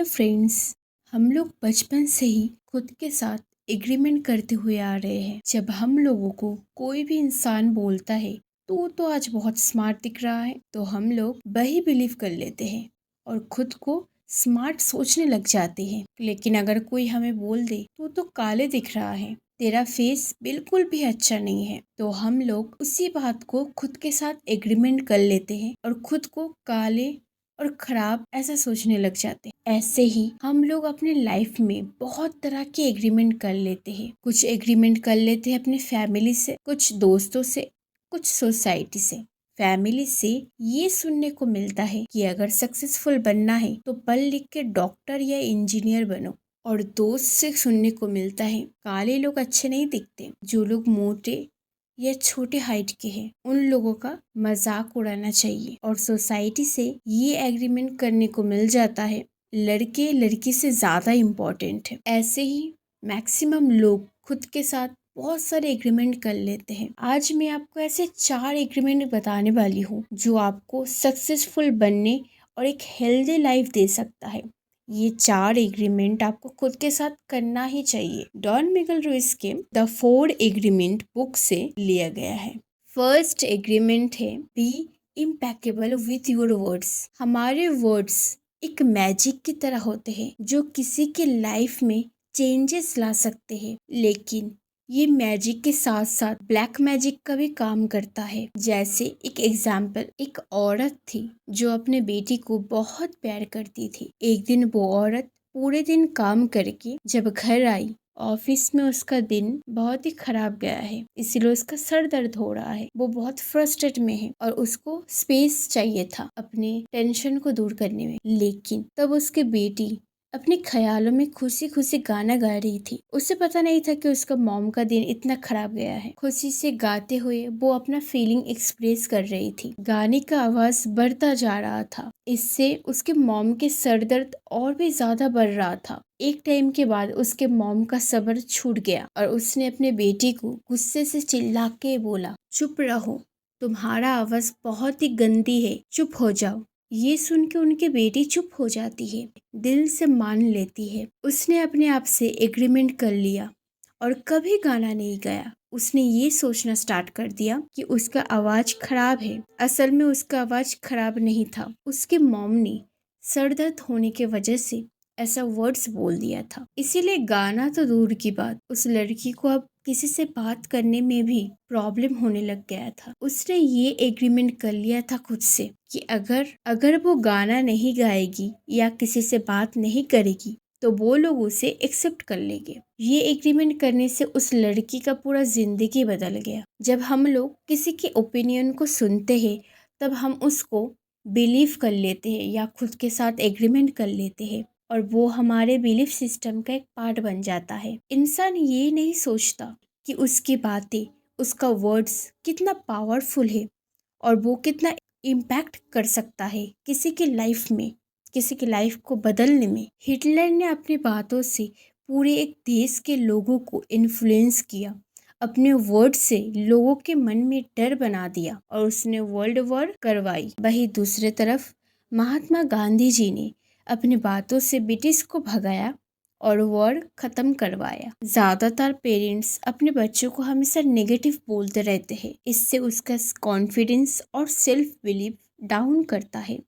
Hello friends. हम लोग बचपन से ही खुद के साथ एग्रीमेंट करते हुए आ रहे हैं। जब हम लोगों को कोई भी इंसान बोलता है तो आज बहुत स्मार्ट दिख रहा है, तो हम लोग वही बिलीव कर लेते हैं और खुद को स्मार्ट सोचने लग जाते हैं। लेकिन अगर कोई हमें बोल दे तो काले दिख रहा है, तेरा फेस बिल्कुल भी अच्छा नहीं है, तो हम लोग उसी बात को खुद के साथ एग्रीमेंट कर लेते हैं और खुद को काले और खराब ऐसा सोचने लग जाते हैं। ऐसे ही हम लोग अपने लाइफ में बहुत तरह के एग्रीमेंट कर लेते हैं। कुछ एग्रीमेंट कर लेते हैं अपने फैमिली से, कुछ दोस्तों से, कुछ सोसाइटी से। फैमिली से ये सुनने को मिलता है कि अगर सक्सेसफुल बनना है तो पढ़ लिख के डॉक्टर या इंजीनियर बनो। और दोस्त से सुनने को मिलता है काले लोग अच्छे नहीं दिखते, जो लोग मोटे या छोटे हाइट के हैं उन लोगों का मजाक उड़ाना चाहिए। और सोसाइटी से ये एग्रीमेंट करने को मिल जाता है लड़के लड़की से ज्यादा इम्पोर्टेंट है। ऐसे ही मैक्सिमम लोग खुद के साथ बहुत सारे एग्रीमेंट कर लेते हैं। आज मैं आपको ऐसे 4 एग्रीमेंट बताने वाली हूँ जो आपको सक्सेसफुल बनने और एक हेल्दी लाइफ दे सकता है। ये 4 एग्रीमेंट आपको खुद के साथ करना ही चाहिए। डॉन मिगल रुइस के द 4 एग्रीमेंट बुक से लिया गया है। फर्स्ट एग्रीमेंट है be impeccable with your words. हमारे वर्ड्स एक मैजिक की तरह होते हैं जो किसी के लाइफ में चेंजेस ला सकते हैं, लेकिन ये मैजिक के साथ साथ ब्लैक मैजिक का भी काम करता है। जैसे एक एग्जाम्पल, एक औरत थी जो अपने बेटी को बहुत प्यार करती थी। एक दिन वो औरत पूरे दिन काम करके जब घर आई, ऑफिस में उसका दिन बहुत ही खराब गया है, इसीलिए उसका सर दर्द हो रहा है। वो बहुत फ्रस्ट्रेट में है और उसको स्पेस चाहिए था अपने टेंशन को दूर करने में। लेकिन तब उसकी बेटी अपने ख्यालों में खुशी खुशी गाना गा रही थी। उसे पता नहीं था कि उसका मॉम का दिन इतना खराब गया है। खुशी से गाते हुए वो अपना फीलिंग एक्सप्रेस कर रही थी। गाने का आवाज बढ़ता जा रहा था, इससे उसके मॉम के सर दर्द और भी ज्यादा बढ़ रहा था। एक टाइम के बाद उसके मॉम का सब्र छूट गया और उसने अपने बेटी को गुस्से से चिल्ला के बोला, चुप रहो, तुम्हारा आवाज बहुत ही गंदी है, चुप हो जाओ। ये सुन के उनकी बेटी चुप हो जाती है, दिल से मान लेती है। उसने अपने आप से एग्रीमेंट कर लिया और कभी गाना नहीं गाया। उसने ये सोचना स्टार्ट कर दिया कि उसका आवाज खराब है। असल में उसका आवाज खराब नहीं था, उसके मॉम ने सर दर्द होने के वजह से ऐसा वर्ड्स बोल दिया था। इसीलिए गाना तो दूर की बात, उस लड़की को अब किसी से बात करने में भी प्रॉब्लम होने लग गया था। उसने ये एग्रीमेंट कर लिया था खुद से कि अगर वो गाना नहीं गाएगी या किसी से बात नहीं करेगी तो वो लोग उसे एक्सेप्ट कर लेंगे। ये एग्रीमेंट करने से उस लड़की का पूरा जिंदगी बदल गया। जब हम लोग किसी के ओपिनियन को सुनते हैं तब हम उसको बिलीव कर लेते हैं या खुद के साथ एग्रीमेंट कर लेते हैं और वो हमारे बिलीफ सिस्टम का एक पार्ट बन जाता है। इंसान ये नहीं सोचता कि उसकी बातें, उसका वर्ड्स कितना पावरफुल है और वो कितना इम्पैक्ट कर सकता है किसी की लाइफ में, किसी की लाइफ को बदलने में। हिटलर ने अपनी बातों से पूरे एक देश के लोगों को इन्फ्लुएंस किया, अपने वर्ड से लोगों के मन में डर बना दिया और उसने वर्ल्ड वॉर करवाई। वहीं दूसरे तरफ महात्मा गांधी जी ने अपनी बातों से ब्रिटिश को भगाया और वॉर खत्म करवाया। ज्यादातर पेरेंट्स अपने बच्चों को हमेशा नेगेटिव बोलते रहते हैं, इससे उसका कॉन्फिडेंस और सेल्फ बिलीफ डाउन करता है।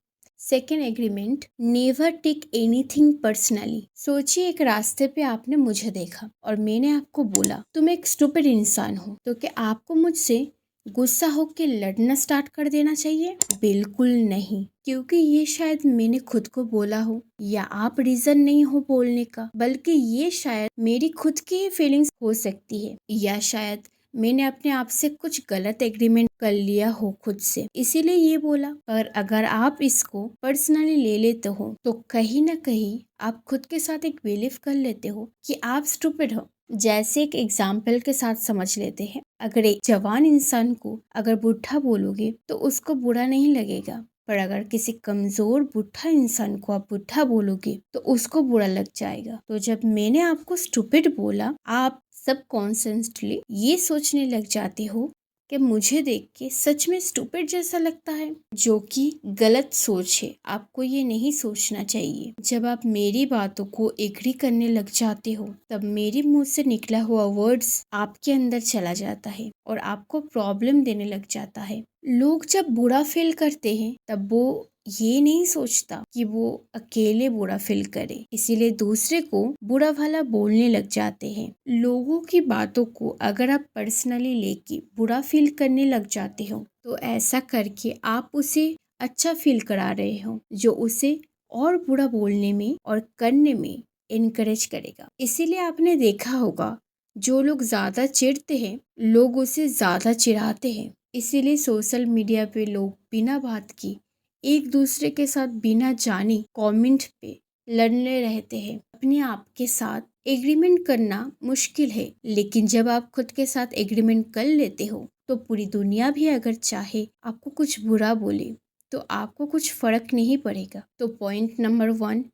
Second agreement, never take anything personally. सोचिए एक रास्ते पे आपने मुझे देखा और मैंने आपको बोला तुम एक स्टूपिड इंसान हो, तो क्या आपको मुझसे गुस्सा होकर लड़ना स्टार्ट कर देना चाहिए? बिल्कुल नहीं, क्योंकि ये शायद मैंने खुद को बोला हो या आप रीजन नहीं हो बोलने का, बल्कि ये शायद मेरी खुद की फीलिंग्स हो सकती है या शायद मैंने अपने आप से कुछ गलत एग्रीमेंट कर लिया हो खुद से, इसीलिए ये बोला। पर अगर आप इसको पर्सनली ले लेते हो तो कहीं ना कहीं आप खुद के साथ एक बिलीव कर लेते हो कि आप स्टूपिड हो। जैसे एक एग्जाम्पल के साथ समझ लेते हैं, अगर एक जवान इंसान को अगर बुढ़ा बोलोगे तो उसको बुरा नहीं लगेगा, पर अगर किसी कमजोर बुढ़ा इंसान को आप बुढ़ा बोलोगे तो उसको बुरा लग जाएगा। तो जब मैंने आपको स्टूपिड बोला, आप सबकॉन्शियसली ये सोचने लग जाते हो कि मुझे देख के सच में स्टूपिड जैसा लगता है, जो कि गलत सोच है। आपको ये नहीं सोचना चाहिए। जब आप मेरी बातों को एग्री करने लग जाते हो, तब मेरे मुंह से निकला हुआ वर्ड्स आपके अंदर चला जाता है और आपको प्रॉब्लम देने लग जाता है। लोग जब बुरा फील करते हैं, तब वो ये नहीं सोचता कि वो अकेले बुरा फील करे, इसीलिए दूसरे को बुरा भला बोलने लग जाते हैं। लोगों की बातों को अगर आप पर्सनली लेके बुरा फील करने लग जाते हो, तो ऐसा करके आप उसे अच्छा फील करा रहे हो, जो उसे और बुरा बोलने में और करने में इनकरेज करेगा। इसीलिए आपने देखा होगा, जो लोग ज्यादा चिढ़ते हैं, लोग उसे ज्यादा चिढ़ाते हैं। इसीलिए सोशल मीडिया पे लोग बिना बात की एक दूसरे के साथ बिना जाने कमेंट पे लड़ने रहते हैं। अपने आप के साथ एग्रीमेंट करना मुश्किल है, लेकिन जब आप खुद के साथ एग्रीमेंट कर लेते हो, तो पूरी दुनिया भी अगर चाहे आपको कुछ बुरा बोले, तो आपको कुछ फर्क नहीं पड़ेगा। तो पॉइंट नंबर 1,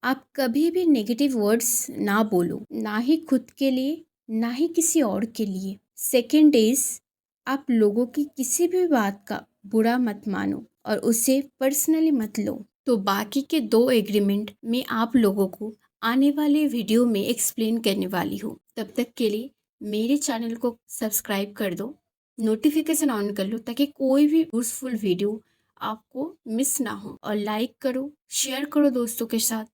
आप कभी भी नेगेटिव वर्ड्स ना बोलो, ना ही खुद के लिए, ना ही किसी और के लिए। सेकेंड इज, आप लोगों की किसी भी बात का बुरा मत मानो और उसे पर्सनली मत लो। तो बाकी के 2 एग्रीमेंट मैं आप लोगों को आने वाले वीडियो में एक्सप्लेन करने वाली हूँ। तब तक के लिए मेरे चैनल को सब्सक्राइब कर दो, नोटिफिकेशन ऑन कर लो, ताकि कोई भी यूजफुल वीडियो आपको मिस ना हो। और लाइक करो, शेयर करो दोस्तों के साथ।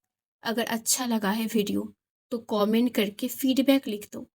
अगर अच्छा लगा है वीडियो, तो कमेंट करके फीडबैक लिख दो।